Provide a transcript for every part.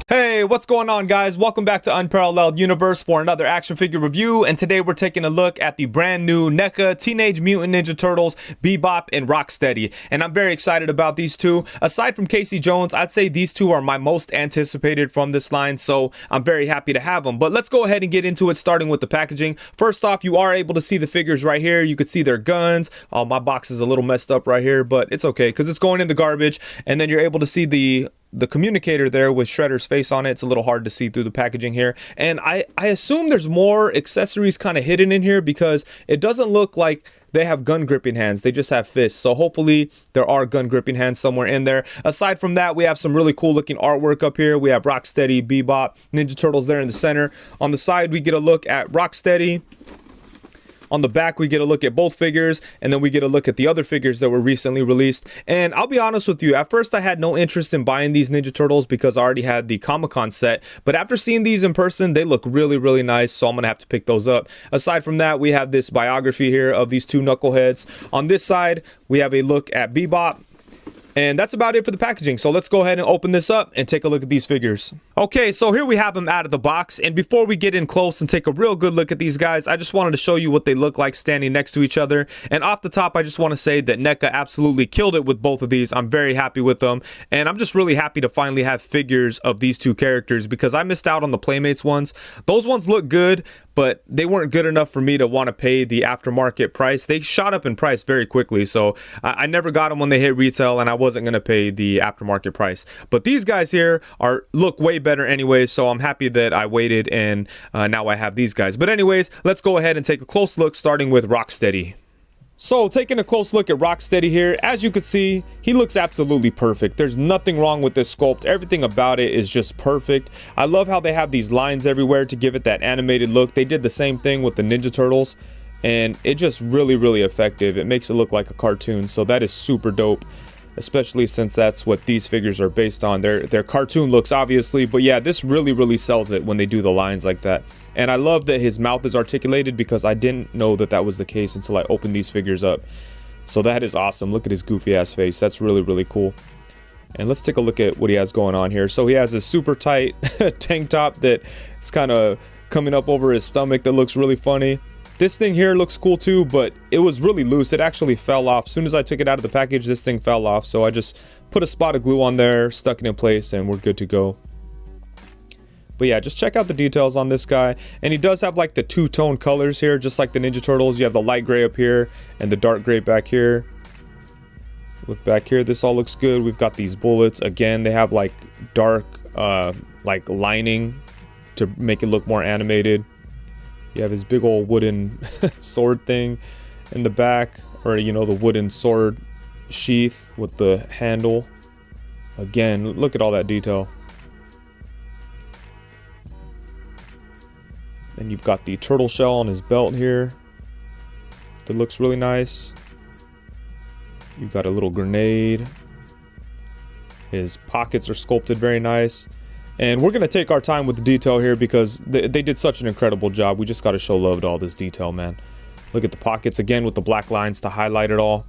Hey, what's going on, guys? Welcome back to Unparalleled Universe for another action figure review, and today we're taking a look at the brand new Neca Teenage Mutant Ninja Turtles, Bebop, and Rocksteady, and I'm very excited about these two. Aside from Casey Jones, I'd say these two are my most anticipated from this line, so I'm very happy to have them. But let's go ahead and get into it, starting with the packaging. First off, you are able to see the figures right here. You could see their guns. My box is a little messed up right here, but it's okay because it's going in the garbage, and then you're able to see the communicator there with Shredder's face on it. It's a little hard to see through the packaging here, and I assume there's more accessories kind of hidden in here because it doesn't look like they have gun gripping hands. They just have fists, so hopefully there are gun gripping hands somewhere in there. Aside from that, we have some really cool looking artwork up here. We have Rocksteady, Bebop, Ninja Turtles there in the center. On the side, we get a look at Rocksteady. On the back, we get a look at both figures, and then we get a look at the other figures that were recently released. And I'll be honest with you, at first I had no interest in buying these Ninja Turtles because I already had the Comic-Con set, but after seeing these in person, they look really nice, so I'm gonna have to pick those up. Aside from that, we have this biography here of these two knuckleheads. On this side, we have a look at Bebop. And that's about it for the packaging. So let's go ahead and open this up and take a look at these figures. Okay, so here we have them out of the box. And before we get in close and take a real good look at these guys, I just wanted to show you what they look like standing next to each other. And off the top, I just want to say that Neca absolutely killed it with both of these. I'm very happy with them. And I'm just really happy to finally have figures of these two characters because I missed out on the Playmates ones. Those ones look good, but they weren't good enough for me to want to pay the aftermarket price. They shot up in price very quickly, so I never got them when they hit retail, and I wasn't going to pay the aftermarket price. But these guys here look way better anyways, so I'm happy that I waited, and now I have these guys. But anyways, let's go ahead and take a close look, starting with Rocksteady. So, taking a close look at Rocksteady here, as you can see, he looks absolutely perfect. There's nothing wrong with this sculpt. Everything about it is just perfect. I love how they have these lines everywhere to give it that animated look. They did the same thing with the Ninja Turtles, and it just really effective. It makes it look like a cartoon, so that is super dope, especially since that's what these figures are based on. Their cartoon looks, obviously, but yeah, this really sells it when they do the lines like that. And I love that his mouth is articulated because I didn't know that that was the case until I opened these figures up. So that is awesome. Look at his goofy ass face. That's really cool. And let's take a look at what he has going on here. So he has a super tight tank top that is kind of coming up over his stomach that looks really funny. This thing here looks cool too, but it was really loose. It actually fell off. As soon as I took it out of the package, this thing fell off. So I just put a spot of glue on there, stuck it in place, and we're good to go. But yeah, just check out the details on this guy. And he does have like the two-tone colors here, just like the Ninja Turtles. You have the light gray up here and the dark gray back here. Look back here, this all looks good. We've got these bullets. Again, they have like dark like lining to make it look more animated. You have his big old wooden sword thing in the back, or you know, the wooden sword sheath with the handle. Again, look at all that detail. Then you've got the turtle shell on his belt here that looks really nice. You've got a little grenade. His pockets are sculpted very nice. And we're going to take our time with the detail here because they did such an incredible job. We just got to show love to all this detail, man. Look at the pockets again with the black lines to highlight it all.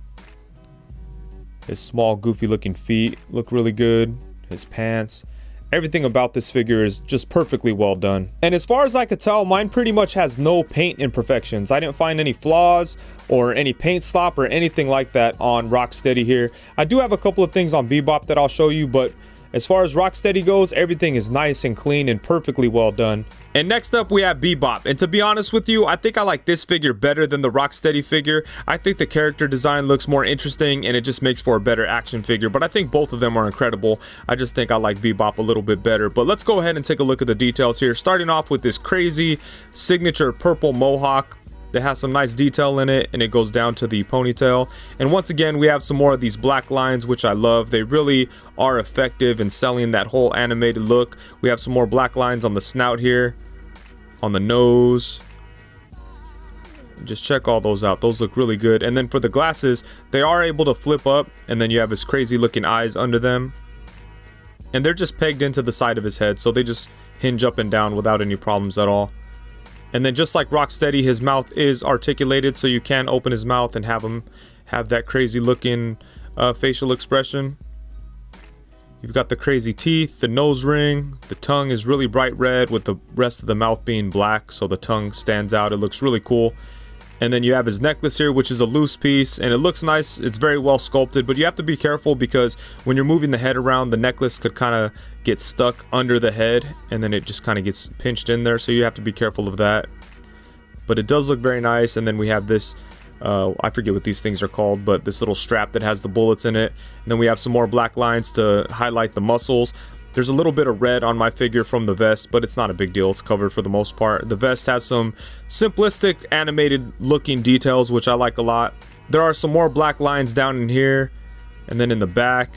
His small goofy looking feet look really good. His pants. Everything about this figure is just perfectly well done. And as far as I could tell, mine pretty much has no paint imperfections. I didn't find any flaws or any paint slop or anything like that on Rocksteady here. I do have a couple of things on Bebop that I'll show you, but as far as Rocksteady goes, everything is nice and clean and perfectly well done. And next up, we have Bebop. And to be honest with you, I think I like this figure better than the Rocksteady figure. I think the character design looks more interesting and it just makes for a better action figure. But I think both of them are incredible. I just think I like Bebop a little bit better. But let's go ahead and take a look at the details here. Starting off with this crazy signature purple mohawk that has some nice detail in it, and it goes down to the ponytail. And once again, we have some more of these black lines, which I love. They really are effective in selling that whole animated look. We have some more black lines on the snout here, on the nose. Just check all those out. Those look really good. And then for the glasses, they are able to flip up, and then you have his crazy looking eyes under them. And they're just pegged into the side of his head, so they just hinge up and down without any problems at all. And then just like Rocksteady, his mouth is articulated, so you can open his mouth and have him have that crazy looking facial expression. You've got the crazy teeth, the nose ring, the tongue is really bright red with the rest of the mouth being black, so the tongue stands out. It looks really cool. And then you have his necklace here, which is a loose piece, and it looks nice. It's very well sculpted, but you have to be careful because when you're moving the head around, the necklace could kind of get stuck under the head, and then it just kind of gets pinched in there, so you have to be careful of that. But it does look very nice. And then we have this I forget what these things are called, but this little strap that has the bullets in it. And then we have some more black lines to highlight the muscles. There's a little bit of red on my figure from the vest, but it's not a big deal. It's covered for the most part. The vest has some simplistic animated looking details, which I like a lot. There are some more black lines down in here and then in the back.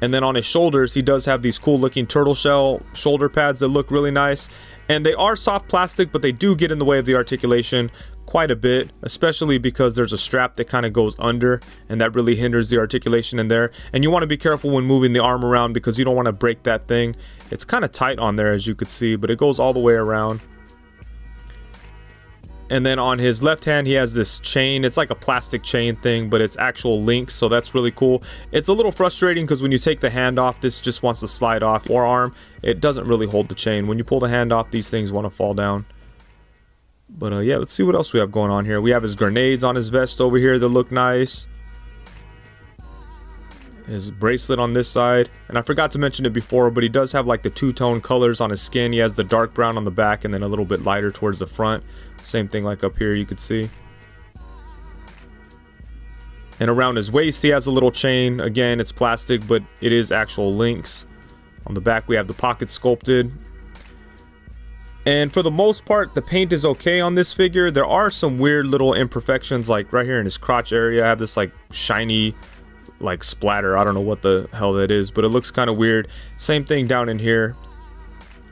And then on his shoulders, he does have these cool looking turtle shell shoulder pads that look really nice. And they are soft plastic, but they do get in the way of the articulation quite a bit, especially because there's a strap that kind of goes under, and that really hinders the articulation in there. And you want to be careful when moving the arm around because you don't want to break that thing. It's kind of tight on there, as you could see, but it goes all the way around. And then on his left hand, he has this chain. It's like a plastic chain thing, but it's actual links, so that's really cool. It's a little frustrating because when you take the hand off, this just wants to slide off your arm. It doesn't really hold the chain. When you pull the hand off, these things want to fall down. But yeah, let's see what else we have going on here. We have his grenades on his vest over here that look nice. His bracelet on this side. And I forgot to mention it before, but he does have like the two-tone colors on his skin. He has the dark brown on the back and then a little bit lighter towards the front. Same thing like up here, you could see. And around his waist, he has a little chain. Again, it's plastic, but it is actual links. On the back, we have the pocket sculpted. And for the most part, the paint is okay on this figure. There are some weird little imperfections, like right here in his crotch area. I have this like shiny like splatter. I don't know what the hell that is, but it looks kind of weird. Same thing down in here.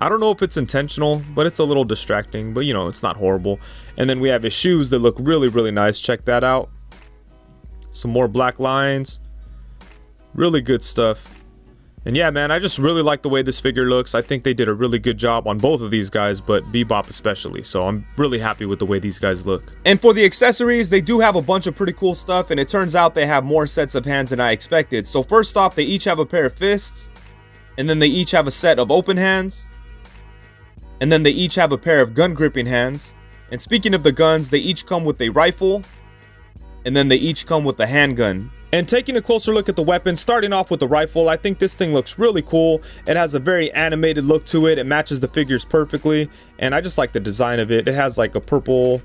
I don't know if it's intentional, but it's a little distracting, but you know, it's not horrible. And then we have his shoes that look really, really nice. Check that out. Some more black lines. Really good stuff. And yeah, man, I just really like the way this figure looks. I think they did a really good job on both of these guys, but Bebop especially. So I'm really happy with the way these guys look. And for the accessories, they do have a bunch of pretty cool stuff, and it turns out they have more sets of hands than I expected. So first off, they each have a pair of fists, and then they each have a set of open hands, and then they each have a pair of gun gripping hands. And speaking of the guns, they each come with a rifle, and then they each come with a handgun. And taking a closer look at the weapon, starting off with the rifle, I think this thing looks really cool. It has a very animated look to it. It matches the figures perfectly, and I just like the design of it. It has like a purple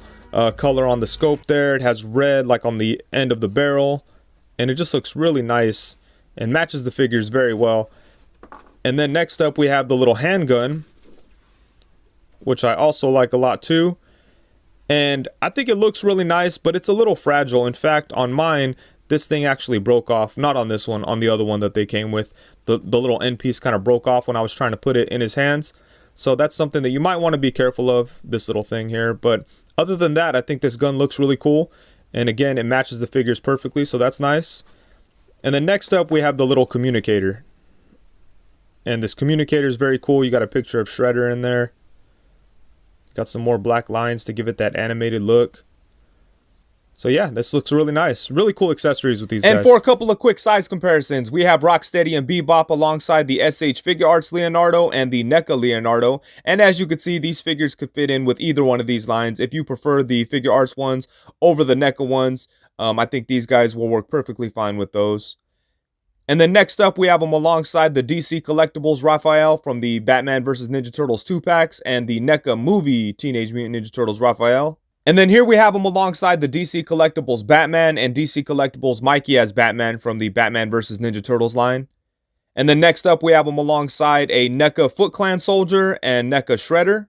color on the scope there. It has red like on the end of the barrel, and it just looks really nice and matches the figures very well. And then next up, we have the little handgun, which I also like a lot too. And I think it looks really nice, but it's a little fragile. In fact, on mine, this thing actually broke off. Not on this one, on the other one that they came with. The little end piece kind of broke off when I was trying to put it in his hands. So that's something that you might want to be careful of, this little thing here. But other than that, I think this gun looks really cool. And again, it matches the figures perfectly, so that's nice. And then next up, we have the little communicator. And this communicator is very cool. You got a picture of Shredder in there. Got some more black lines to give it that animated look. So yeah, this looks really nice. Really cool accessories with these guys. And for a couple of quick size comparisons, we have Rocksteady and Bebop alongside the SH Figure Arts Leonardo and the Neca Leonardo. And as you can see, these figures could fit in with either one of these lines. If you prefer the Figure Arts ones over the Neca ones, I think these guys will work perfectly fine with those. And then next up, we have them alongside the DC Collectibles Raphael from the Batman vs. Ninja Turtles 2-packs and the Neca movie Teenage Mutant Ninja Turtles Raphael. And then here we have them alongside the DC Collectibles Batman and DC Collectibles Mikey as Batman from the Batman vs. Ninja Turtles line. And then next up, we have them alongside a Neca Foot Clan Soldier and Neca Shredder.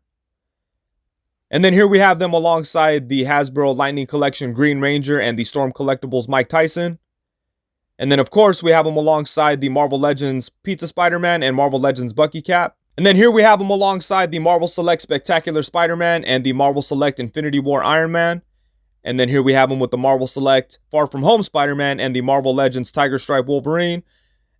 And then here we have them alongside the Hasbro Lightning Collection Green Ranger and the Storm Collectibles Mike Tyson. And then, of course, we have them alongside the Marvel Legends Pizza Spider-Man and Marvel Legends Bucky Cap. And then here we have them alongside the Marvel Select Spectacular Spider-Man and the Marvel Select Infinity War Iron Man. And then here we have them with the Marvel Select Far From Home Spider-Man and the Marvel Legends Tiger Stripe Wolverine.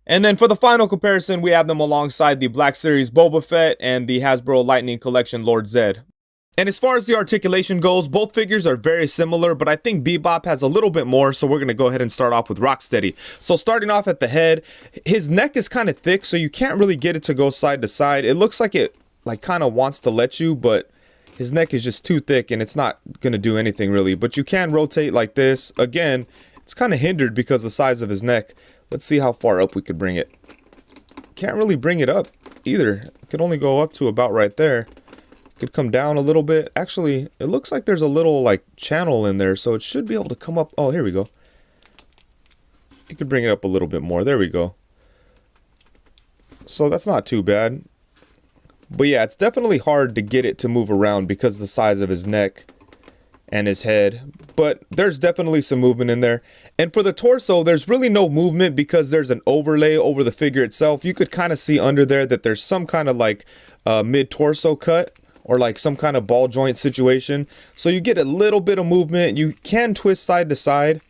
And then for the final comparison, we have them alongside the Black Series Boba Fett and the Hasbro Lightning Collection Lord Zed. And as far as the articulation goes, both figures are very similar, but I think Bebop has a little bit more, so we're going to go ahead and start off with Rocksteady. So starting off at the head, his neck is kind of thick, so you can't really get it to go side to side. It looks like it kind of wants to let you, but his neck is just too thick and it's not going to do anything really. But you can rotate like this. Again, it's kind of hindered because of the size of his neck. Let's see how far up we could bring it. Can't really bring it up either. It could only go up to about right there. Could come down a little bit. Actually, it looks like there's a little like channel in there, so it should be able to come up. Oh, here we go. You could bring it up a little bit more. There we go. So that's not too bad. But yeah, it's definitely hard to get it to move around because of the size of his neck and his head. But there's definitely some movement in there. And for the torso, there's really no movement because there's an overlay over the figure itself. You could kind of see under there that there's some kind of like mid-torso cut, or like some kind of ball joint situation. So you get a little bit of movement. You can twist side to side.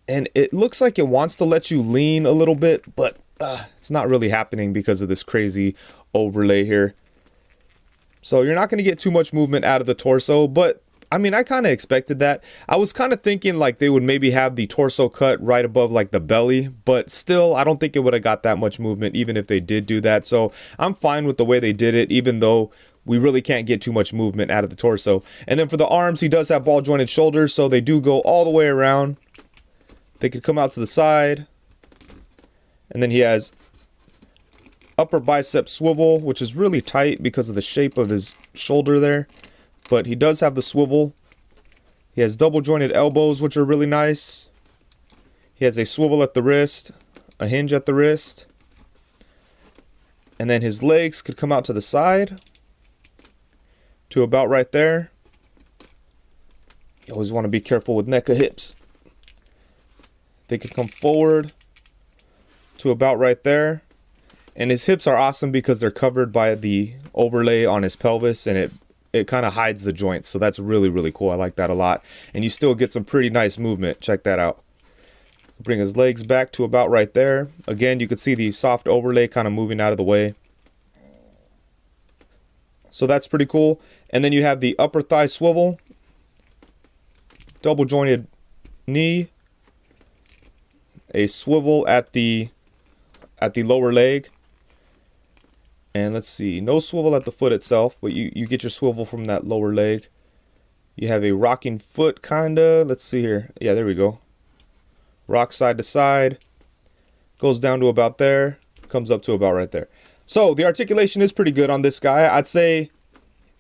And it looks like it wants to let you lean a little bit, but it's not really happening because of this crazy overlay here. So you're not going to get too much movement out of the torso, but I mean, I kind of expected that. I was kind of thinking like they would maybe have the torso cut right above like the belly, but still, I don't think it would have got that much movement even if they did do that. So I'm fine with the way they did it, even though we really can't get too much movement out of the torso. And then for the arms, he does have ball jointed shoulders, so they do go all the way around. They could come out to the side. And then he has upper bicep swivel, which is really tight because of the shape of his shoulder there. But he does have the swivel. He has double jointed elbows, which are really nice. He has a swivel at the wrist, a hinge at the wrist. And then his legs could come out to the side to about right there. You always want to be careful with Neca hips. They could come forward to about right there. And his hips are awesome because they're covered by the overlay on his pelvis, and it kind of hides the joints. So that's really, really cool. I like that a lot. And you still get some pretty nice movement. Check that out. Bring his legs back to about right there. Again, you could see the soft overlay kind of moving out of the way. So that's pretty cool. And then you have the upper thigh swivel, double jointed knee, a swivel at the lower leg. And let's see, no swivel at the foot itself, but you get your swivel from that lower leg. You have a rocking foot, kinda. Let's see here. Yeah, there we go. Rock side to side. Goes down to about there. Comes up to about right there. So the articulation is pretty good on this guy. I'd say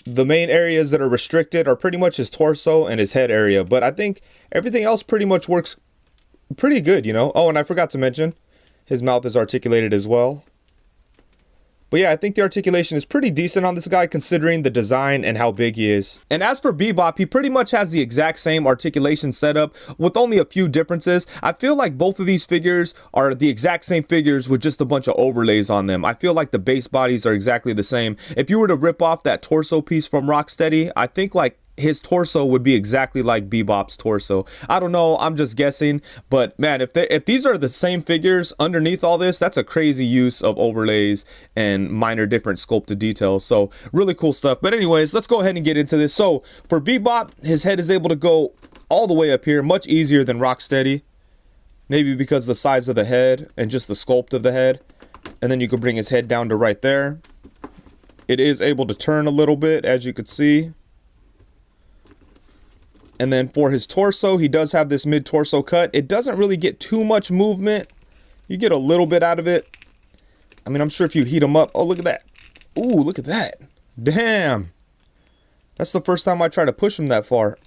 the main areas that are restricted are pretty much his torso and his head area. But I think everything else pretty much works pretty good, you know. Oh, and I forgot to mention, his mouth is articulated as well. But yeah, I think the articulation is pretty decent on this guy considering the design and how big he is. And as for Bebop, he pretty much has the exact same articulation setup with only a few differences. I feel like both of these figures are the exact same figures with just a bunch of overlays on them. I feel like the base bodies are exactly the same. If you were to rip off that torso piece from Rocksteady, I think like his torso would be exactly like Bebop's torso. I don't know, I'm just guessing, but man, if these are the same figures underneath all this, that's a crazy use of overlays and minor different sculpted details. So really cool stuff. But anyways, let's go ahead and get into this. So for Bebop, his head is able to go all the way up here, much easier than Rocksteady. Maybe because the size of the head and just the sculpt of the head. And then you can bring his head down to right there. It is able to turn a little bit, as you could see. And then for his torso, he does have this mid-torso cut. It doesn't really get too much movement. You get a little bit out of it. I mean, I'm sure if you heat him up. Oh, look at that. Ooh, look at that. Damn. That's the first time I try to push him that far.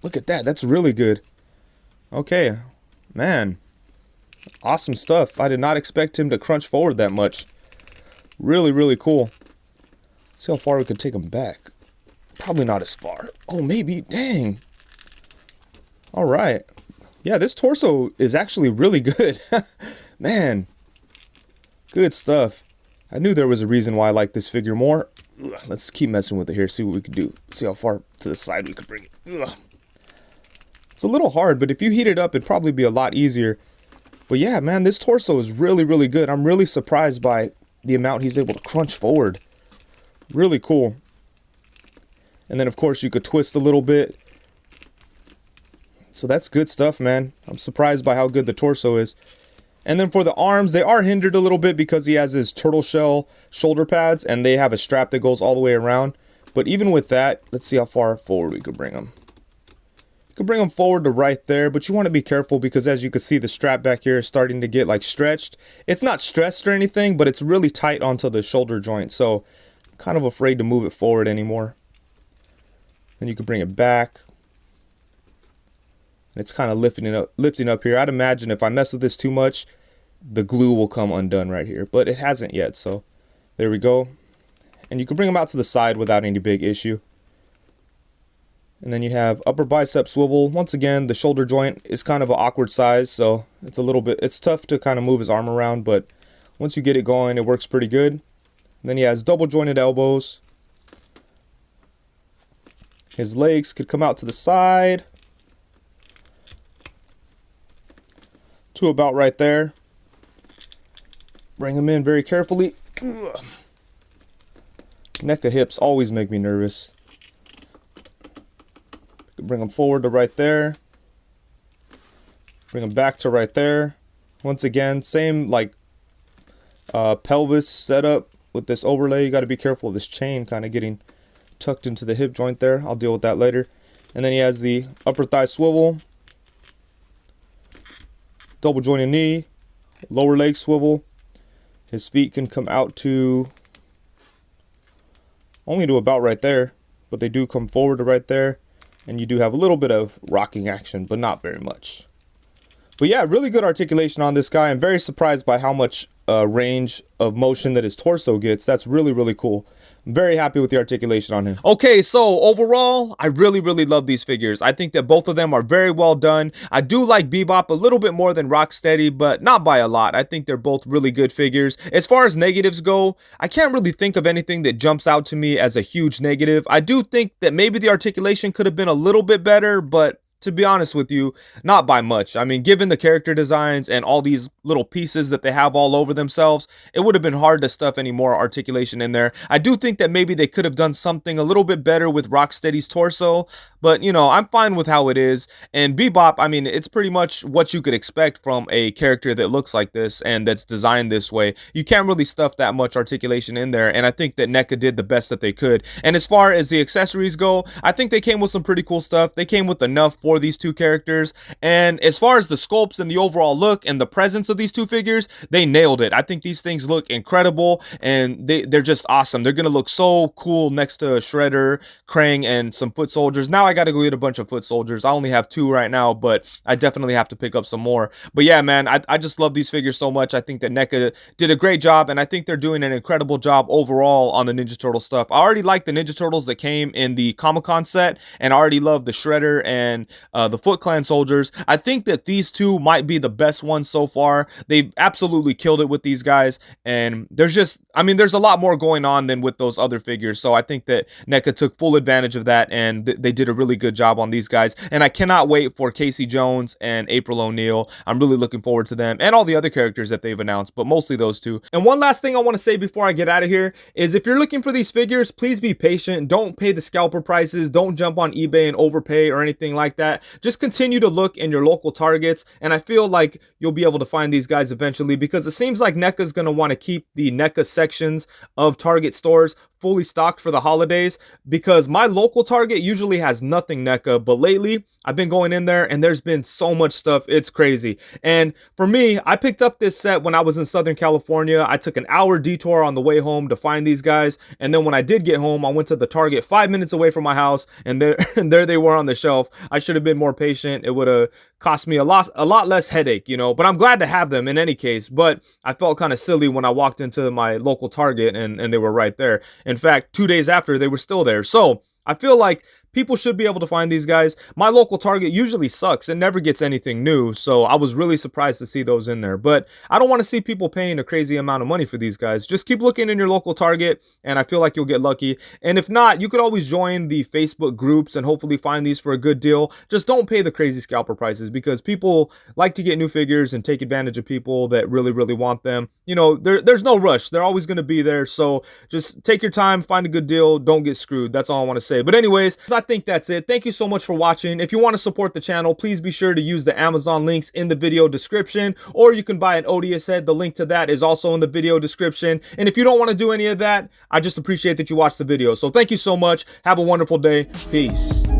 Look at that. That's really good. Okay. Man. Awesome stuff. I did not expect him to crunch forward that much. Really, really cool. Let's see how far we could take him back. Probably not as far. Oh, maybe. Dang. All right. Yeah, this torso is actually really good. Man. Good stuff. I knew there was a reason why I like this figure more. Ugh, let's keep messing with it here. See what we can do. See how far to the side we can bring it. Ugh. It's a little hard, but if you heat it up, it'd probably be a lot easier. But yeah, man, this torso is really, really good. I'm really surprised by the amount he's able to crunch forward. Really cool. And then of course you could twist a little bit. So that's good stuff, man. I'm surprised by how good the torso is. And then for the arms, they are hindered a little bit because he has his turtle shell shoulder pads and they have a strap that goes all the way around. But even with that, let's see how far forward we could bring them. You can bring them forward to right there, but you want to be careful because as you can see, the strap back here is starting to get like stretched. It's not stressed or anything, but it's really tight onto the shoulder joint. So I'm kind of afraid to move it forward anymore. Then you can bring it back. It's kind of lifting up here. I'd imagine if I mess with this too much, the glue will come undone right here, but it hasn't yet. So there we go. And you can bring them out to the side without any big issue. And then you have upper bicep swivel. Once again, the shoulder joint is kind of an awkward size, so it's tough to kind of move his arm around, but once you get it going, it works pretty good. And then he has double jointed elbows. His legs could come out to the side to about right there. Bring them in very carefully. Neca hips always make me nervous. Bring them forward to right there. Bring them back to right there. Once again, same like pelvis setup with this overlay. You got to be careful of this chain kind of getting tucked into the hip joint there. I'll deal with that later. And then he has the upper thigh swivel. Double jointed knee, lower leg swivel. His feet can come out to only to about right there, but they do come forward to right there. And you do have a little bit of rocking action, but not very much. But yeah, really good articulation on this guy. I'm very surprised by how much range of motion that his torso gets. That's really, really cool. I'm very happy with the articulation on him. Okay, so overall, I really, really love these figures. I think that both of them are very well done. I do like Bebop a little bit more than Rocksteady, but not by a lot. I think they're both really good figures. As far as negatives go, I can't really think of anything that jumps out to me as a huge negative. I do think that maybe the articulation could have been a little bit better, but to be honest with you, not by much. I mean, given the character designs and all these little pieces that they have all over themselves, it would have been hard to stuff any more articulation in there. I do think that maybe they could have done something a little bit better with Rocksteady's torso, but you know, I'm fine with how it is. And Bebop, I mean, it's pretty much what you could expect from a character that looks like this and that's designed this way. You can't really stuff that much articulation in there, and I think that Neca did the best that they could. And as far as the accessories go, I think they came with some pretty cool stuff. They came with enough for these two characters, and as far as the sculpts and the overall look and the presence of these two figures, they nailed it. I think these things look incredible, and they're just awesome. They're gonna look so cool next to Shredder, Krang, and some foot soldiers. Now I gotta go get a bunch of foot soldiers. I only have 2 right now, but I definitely have to pick up some more. But yeah, man, I just love these figures so much. I think that Neca did a great job, and I think they're doing an incredible job overall on the Ninja Turtle stuff. I already like the Ninja Turtles that came in the Comic-Con set, and I already love the Shredder and the Foot Clan soldiers. I think that these two might be the best ones so far. They've absolutely killed it with these guys, and there's just, I mean, there's a lot more going on than with those other figures, so I think that Neca took full advantage of that, and they did a really good job on these guys, and I cannot wait for Casey Jones and April O'Neil. I'm really looking forward to them, and all the other characters that they've announced, but mostly those two. And one last thing I want to say before I get out of here is if you're looking for these figures, please be patient. Don't pay the scalper prices. Don't jump on eBay and overpay or anything like that. Just continue to look in your local Targets, and I feel like you'll be able to find these guys eventually, because it seems like NECA's going to want to keep the NECA sections of Target stores fully stocked for the holidays, because my local Target usually has nothing NECA, but lately I've been going in there and there's been so much stuff, it's crazy. And for me, I picked up this set when I was in Southern California. I took an hour detour on the way home to find these guys, and then when I did get home, I went to the Target 5 minutes away from my house, and there they were on the shelf. I should have been more patient. It would have cost me a lot less headache, you know, but I'm glad to have them in any case. But I felt kind of silly when I walked into my local Target and they were right there. In fact, 2 days after, they were still there. So I feel like people should be able to find these guys. My local Target usually sucks and never gets anything new, so I was really surprised to see those in there. But I don't want to see people paying a crazy amount of money for these guys. Just keep looking in your local Target, and I feel like you'll get lucky. And if not, you could always join the Facebook groups and hopefully find these for a good deal. Just don't pay the crazy scalper prices, because people like to get new figures and take advantage of people that really want them. You know, there's no rush. They're always going to be there, so just take your time, find a good deal, don't get screwed. That's all I want to say. But anyways, I think that's it. Thank you so much for watching. If you want to support the channel, please be sure to use the Amazon links in the video description, or you can buy an Odious head. The link to that is also in the video description. And if you don't want to do any of that, I just appreciate that you watched the video. So thank you so much. Have a wonderful day. Peace.